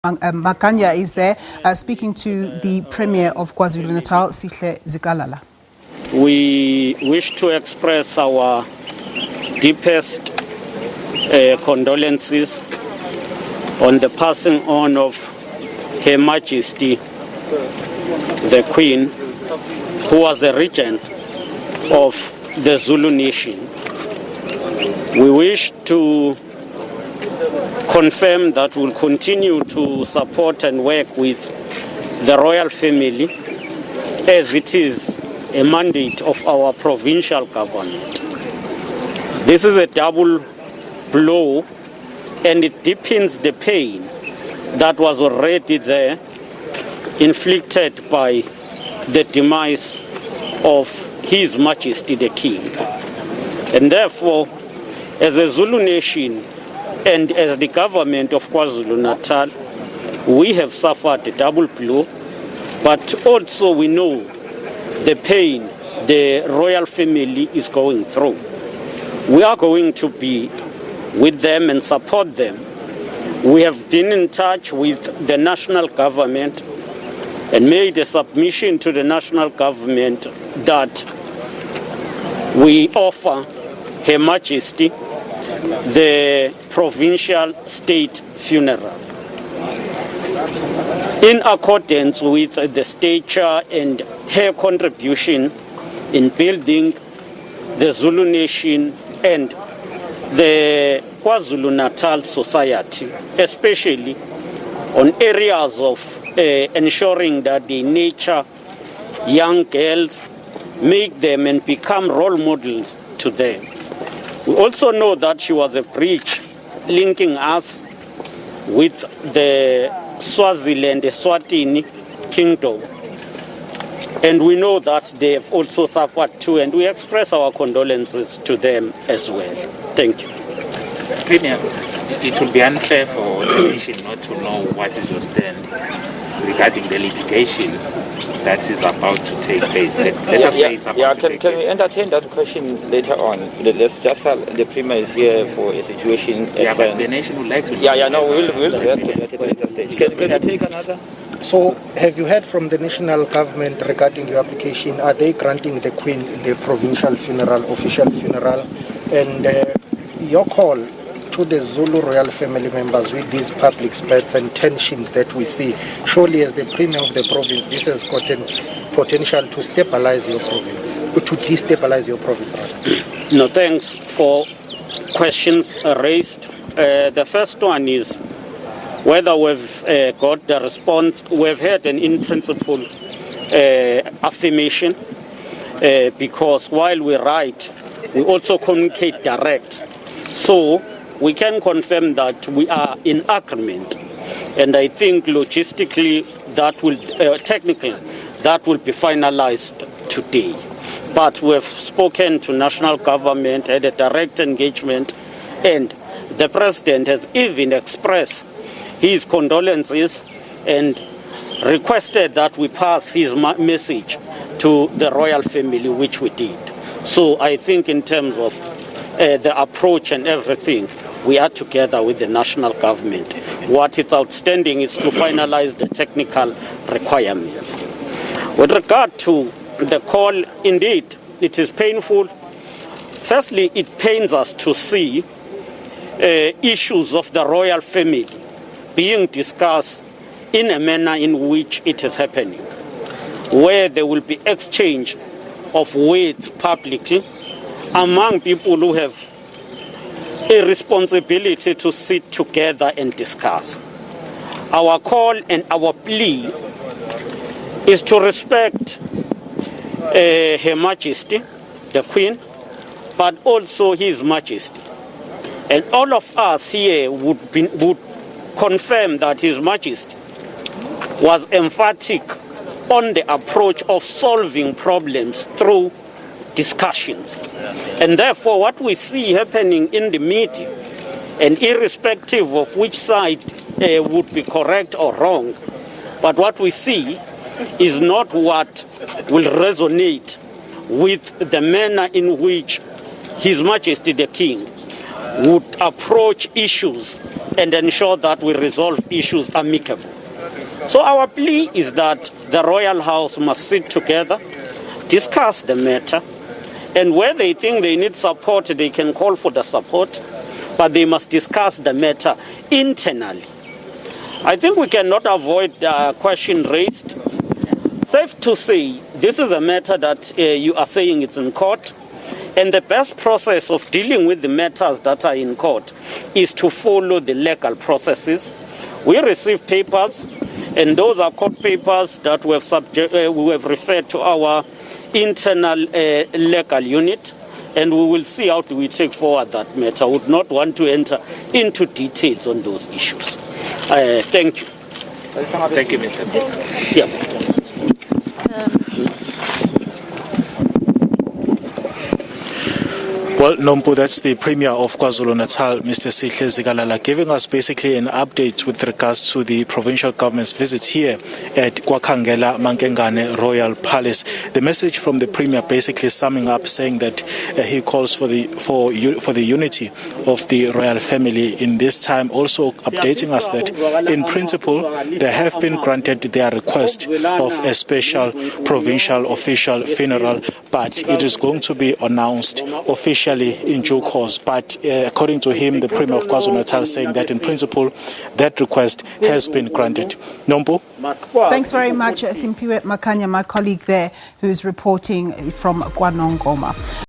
Makhanya is there speaking to the Premier of KwaZulu-Natal, Sihle Zikalala. We wish to express our deepest condolences on the passing on of Her Majesty, the Queen, who was a regent of the Zulu nation. We wish to confirm that we'll continue to support and work with the royal family as it is a mandate of our provincial government. This is a double blow and it deepens the pain that was already there, inflicted by the demise of His Majesty the King. And therefore, as a Zulu nation and as the government of KwaZulu-Natal, we have suffered a double blow, but also we know the pain the royal family is going through. We are going to be with them and support them. We have been in touch with the national government and made a submission to the national government that we offer Her Majesty the provincial state funeral in accordance with the stature and her contribution in building the Zulu nation and the KwaZulu-Natal society, especially on areas of ensuring that they nurture young girls, make them and become role models to them. We also know that she was a bridge linking us with the Swaziland, the Swatini kingdom. And we know that they have also suffered too, and we express our condolences to them as well. Thank you. Premier, it will be unfair for the nation not to know what is your stand regarding the litigation that is about to take place. Let us say it's about to take place. Can we entertain that question later on? Let's just the Premier is here for a situation. But the nation would like to know. We'll react to that at a later stage. Can I take another? So, have you heard from the national government regarding your application? Are they granting the Queen the provincial funeral, official funeral? And your call to the Zulu royal family members with these public spats and tensions that we see, surely as the Premier of the province, this has gotten potential to stabilize your province, to destabilize your province rather. No, thanks for questions raised. The first one is whether we've got the response. We've had an in-principle affirmation because while we write, we also communicate direct. So we can confirm that we are in agreement, and I think logistically that will, technically, that will be finalized today. But we've spoken to national government, had a direct engagement, and the President has even expressed his condolences and requested that we pass his message to the royal family, which we did. So I think in terms of the approach and everything, we are together with the national government. What is outstanding is to finalize the technical requirements. With regard to the call, indeed, it is painful. Firstly, it pains us to see issues of the royal family being discussed in a manner in which it is happening, where there will be exchange of words publicly among people who have a responsibility to sit together and discuss. Our call and our plea is to respect Her Majesty, the Queen, but also His Majesty. And all of us here would confirm that His Majesty was emphatic on the approach of solving problems through discussions. And therefore what we see happening in the media, and irrespective of which side would be correct or wrong, but what we see is not what will resonate with the manner in which His Majesty the King would approach issues and ensure that we resolve issues amicably. So our plea is that the Royal House must sit together, discuss the matter, and where they think they need support, they can call for the support, but they must discuss the matter internally. I think we cannot avoid the question raised. Safe to say, this is a matter that you are saying it's in court, and the best process of dealing with the matters that are in court is to follow the legal processes. We receive papers, and those are court papers that we have referred to our internal legal unit, and we will see how do we take forward that matter. I would not want to enter into details on those issues. Thank you. Thank you, Mr. Yeah. Well, Nompu, that's the Premier of KwaZulu-Natal, Mr. Sihle Zikalala, giving us basically an update with regards to the provincial government's visit here at KwaKhangela Mankengane Royal Palace. The message from the Premier basically summing up, saying that he calls for the unity of the royal family in this time, also updating us that in principle they have been granted their request of a special provincial official funeral, but it is going to be announced officially in due course. But according to him, the Premier of KwaZulu-Natal, saying that in principle that request has been granted. Nompu? Thanks very much, Simphiwe Makhanya, my colleague there, who's reporting from KwaNongoma.